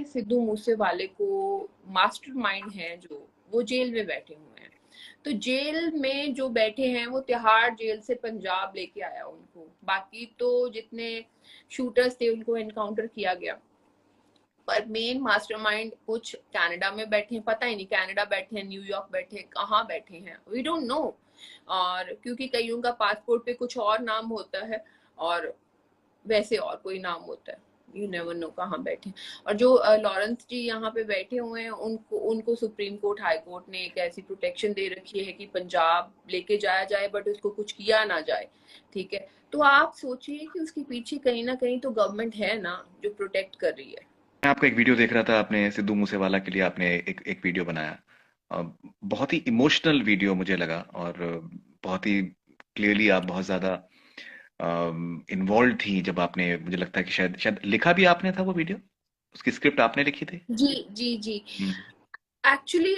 सिद्धू मूसेवाले को मास्टरमाइंड हैं जो, वो जेल में बैठे हुए हैं। तो जेल में जो बैठे हैं वो तिहाड़ जेल से पंजाब लेके आया उनको। बाकी तो जितने शूटर्स थे उनको एनकाउंटर किया गया, पर मेन मास्टरमाइंड कुछ कनाडा में बैठे हैं, पता ही नहीं कनाडा बैठे हैं, न्यूयॉर्क बैठे हैं, कहाँ बैठे हैं, वी डोंट नो। और क्योंकि कईयों का पासपोर्ट पे कुछ और नाम होता है और वैसे और कोई नाम होता है, यू नेवर नो कहाँ बैठे। और जो लॉरेंस जी यहाँ पे बैठे हुए हैं उनको उनको सुप्रीम कोर्ट हाई कोर्ट ने एक ऐसी प्रोटेक्शन दे रखी है कि पंजाब लेके जाया जाए बट उसको कुछ किया ना जाए, ठीक है। तो आप सोचिए कि उसके पीछे कहीं ना कहीं तो गवर्नमेंट है ना जो प्रोटेक्ट कर रही है। मैं आपका एक वीडियो देख रहा था, आपने सिद्धू मूसेवाला के लिए आपने एक वीडियो बनाया। अ, बहुत ही इमोशनल वीडियो मुझे लगा, और बहुत ही क्लियरली आप बहुत ज्यादा इन्वॉल्व थी जब आपने, मुझे लगता है कि शायद शायद लिखा भी आपने था वो वीडियो, उसकी स्क्रिप्ट आपने लिखी थी। जी जी जी। हम्म। एक्चुअली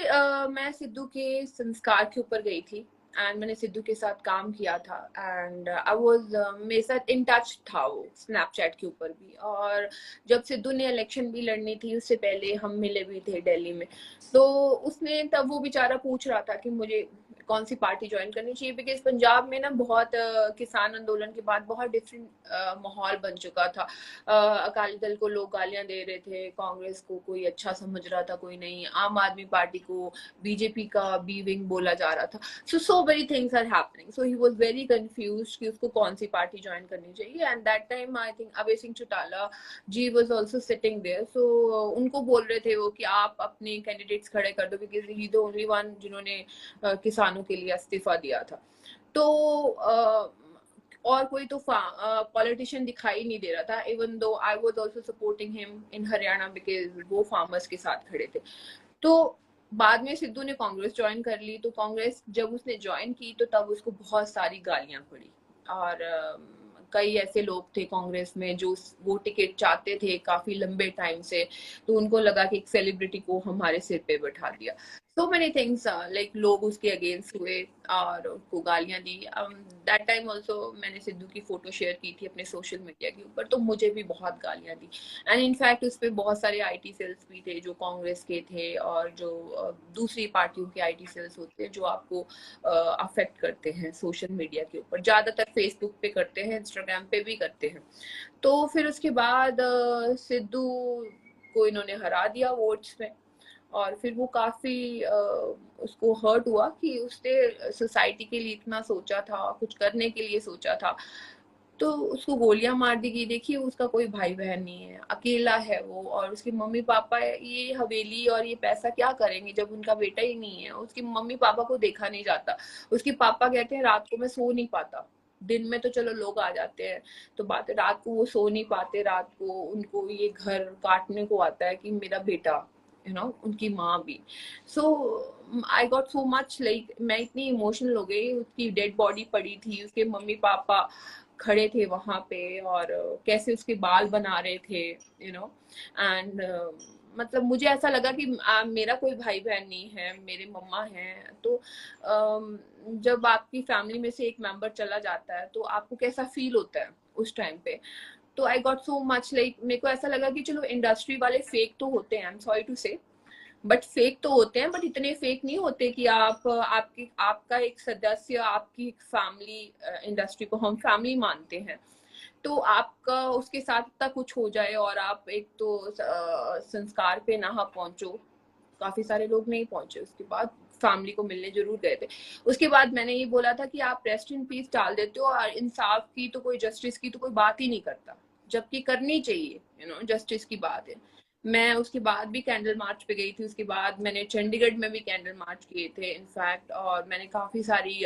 मैं सिद्धू के संस्कार के ऊपर गई थी एंड मैंने सिद्धू के साथ काम किया था एंड आई वाज मेरे साथ इन टच था वो स्नैपचैट के ऊपर भी। और जब सिद्धू ने इलेक्शन भी लड़नी थी उससे पहले हम मिले भी थे दिल्ली में। तो उसने तब वो बेचारा पूछ रहा था कि मुझे कौन सी पार्टी ज्वाइन करनी चाहिए, बिकॉज पंजाब में ना बहुत किसान आंदोलन के बाद बहुत डिफरेंट माहौल बन चुका था। अकाली दल को लोग गालियां दे रहे थे, कांग्रेस को कोई अच्छा समझ रहा था कोई नहीं, आम आदमी पार्टी को बीजेपी का बी विंग बोला जा रहा था। So many things are happening, so he was very confused कि उसको कौन सी पार्टी ज्वाइन करनी चाहिए। And that time I think Abhay Singh Chautala ji was also sitting there. So उनको बोल रहे थे वो कि आप अपने कैंडिडेट्स खड़े कर दो, because he the only one जिन्होंने किसानों के लिए इस्तीफा दिया था। तो और कोई तो पॉलिटिशियन दिखाई नहीं दे रहा था, even though I was also supporting him in Haryana because वो फार्मर्स के साथ खड़े थे। तो बाद में सिद्धू ने कांग्रेस ज्वाइन कर ली। तो कांग्रेस जब उसने ज्वाइन की तो तब उसको बहुत सारी गालियां पड़ी। और कई ऐसे लोग थे कांग्रेस में जो वो टिकट चाहते थे काफी लंबे टाइम से, तो उनको लगा कि एक सेलिब्रिटी को हमारे सिर पे बैठा दिया। सो मेनी थिंग्स लाइक लोग उसके अगेंस्ट हुए और उसको गालियां दी। दैट टाइम ऑल्सो मैंने सिद्धू की फोटो शेयर की थी अपने सोशल मीडिया के ऊपर, तो मुझे भी बहुत गालियां दी। एंड इनफैक्ट उस पर बहुत सारे आईटी सेल्स भी थे जो कांग्रेस के थे और जो दूसरी पार्टियों के आईटी सेल्स होते हैं जो आपको अफेक्ट करते हैं सोशल मीडिया के ऊपर, ज्यादातर फेसबुक पे करते हैं, इंस्टाग्राम पे भी करते हैं। तो फिर उसके बाद सिद्धू को इन्होंने हरा दिया वोट्स में। और फिर वो काफी उसको हर्ट हुआ कि उसने सोसाइटी के लिए इतना सोचा था, कुछ करने के लिए सोचा था, तो उसको गोलियां मार दी गई। देखिए उसका कोई भाई बहन नहीं है, अकेला है वो, और उसके मम्मी पापा ये हवेली और ये पैसा क्या करेंगे जब उनका बेटा ही नहीं है। उसके मम्मी पापा को देखा नहीं जाता। उसके पापा कहते हैं रात को मैं सो नहीं पाता, दिन में तो चलो लोग आ जाते हैं तो बात है, रात को वो सो नहीं पाते, रात को उनको ये घर काटने को आता है कि मेरा बेटा, उनकी माँ भी। So I got so much like मैं इतनी इमोशनल हो गई। उसकी डेड बॉडी पड़ी थी, उसके मम्मी पापा खड़े थे वहां पे और कैसे उसके बाल बना रहे थे, एंड मतलब मुझे ऐसा लगा कि मेरा कोई भाई बहन नहीं है, मेरे मम्मा हैं। तो जब आपकी फैमिली में से एक मेंबर चला जाता है तो आपको कैसा फील होता है उस टाइम पे। तो आई गॉट सो मच लाइक मेरे को ऐसा लगा कि चलो इंडस्ट्री वाले फेक तो होते हैं, आई एम सॉरी टू से, बट फेक तो होते हैं, बट इतने फेक नहीं होते कि आपका एक सदस्य, आपकी एक फैमिली, इंडस्ट्री को हम फैमिली मानते हैं, तो आपका उसके साथ इतना कुछ हो जाए और आप एक तो संस्कार पे ना पहुंचो। काफी सारे लोग नहीं पहुंचे, उसके बाद फैमिली को मिलने जरूर गए थे। उसके बाद मैंने ये बोला था कि आप रेस्ट इन पीस डाल देते हो और इंसाफ की तो कोई, जस्टिस की तो कोई बात ही नहीं करता, जबकि करनी चाहिए, जस्टिस की बात है। मैं उसके बाद भी कैंडल मार्च पे गई थी, उसके बाद मैंने चंडीगढ़ में भी कैंडल मार्च किए थे इनफैक्ट, और मैंने काफी सारी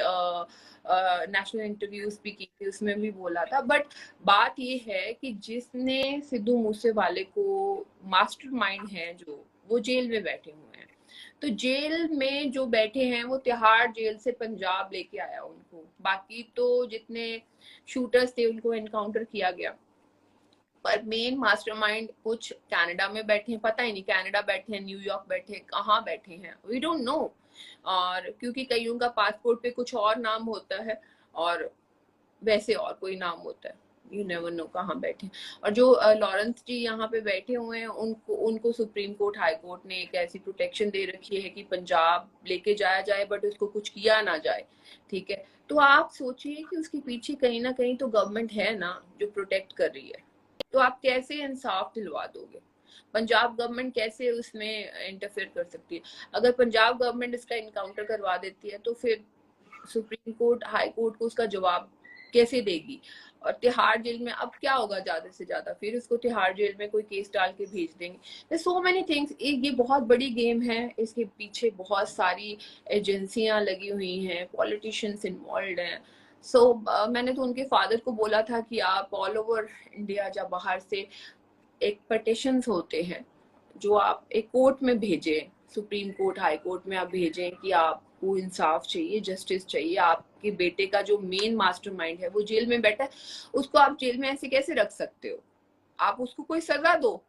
नेशनल इंटरव्यूज भी की थी, उसमें भी बोला था। बट बात ये है कि जिसने सिद्धू मूसेवाले को मास्टरमाइंड है जो, वो जेल में बैठे हुए हैं। तो जेल में जो बैठे हैं वो तिहाड़ जेल से पंजाब लेके आया उनको। बाकी तो जितने शूटर्स थे उनको एनकाउंटर किया गया, पर मेन मास्टरमाइंड कुछ कनाडा में बैठे हैं, पता ही नहीं कनाडा बैठे हैं, न्यूयॉर्क बैठे हैं, कहाँ बैठे हैं, वी डोंट नो। और क्योंकि कईयों का पासपोर्ट पे कुछ और नाम होता है और वैसे और कोई नाम होता है, यू नेवर नो कहाँ बैठे। और जो लॉरेंस जी यहाँ पे बैठे हुए हैं, उनको उनको सुप्रीम कोर्ट, हाई कोर्ट ने एक ऐसी प्रोटेक्शन दे रखी है कि पंजाब लेके जाया जाए बट उसको कुछ किया ना जाए, ठीक है। तो आप सोचिए कि उसके पीछे कहीं ना कहीं तो गवर्नमेंट है ना जो प्रोटेक्ट कर रही है। तो आप कैसे इंसाफ दिलवा दोगे? पंजाब गवर्नमेंट कैसे उसमें इंटरफेयर कर सकती है? अगर पंजाब गवर्नमेंट इसका इनकाउंटर करवा देती है तो फिर सुप्रीम कोर्ट, हाई कोर्ट को उसका जवाब कैसे देगी? और तिहाड़ जेल में अब क्या होगा? ज्यादा से ज्यादा फिर उसको तिहाड़ जेल में कोई केस डाल के भेज देंगे। सो मेनी थिंग्स। ये बहुत बड़ी गेम है, इसके पीछे बहुत सारी एजेंसियां लगी हुई हैं, पॉलिटिशियंस इन्वॉल्व हैं। मैंने तो उनके फादर को बोला था कि आप ऑल ओवर इंडिया या बाहर से एक पटिशंस होते हैं जो आप एक कोर्ट में भेजें, सुप्रीम कोर्ट, हाई कोर्ट में आप भेजें कि आपको इंसाफ चाहिए, जस्टिस चाहिए। आपके बेटे का जो मेन मास्टरमाइंड है वो जेल में बैठा है, उसको आप जेल में ऐसे कैसे रख सकते हो? आप उसको कोई सजा दो।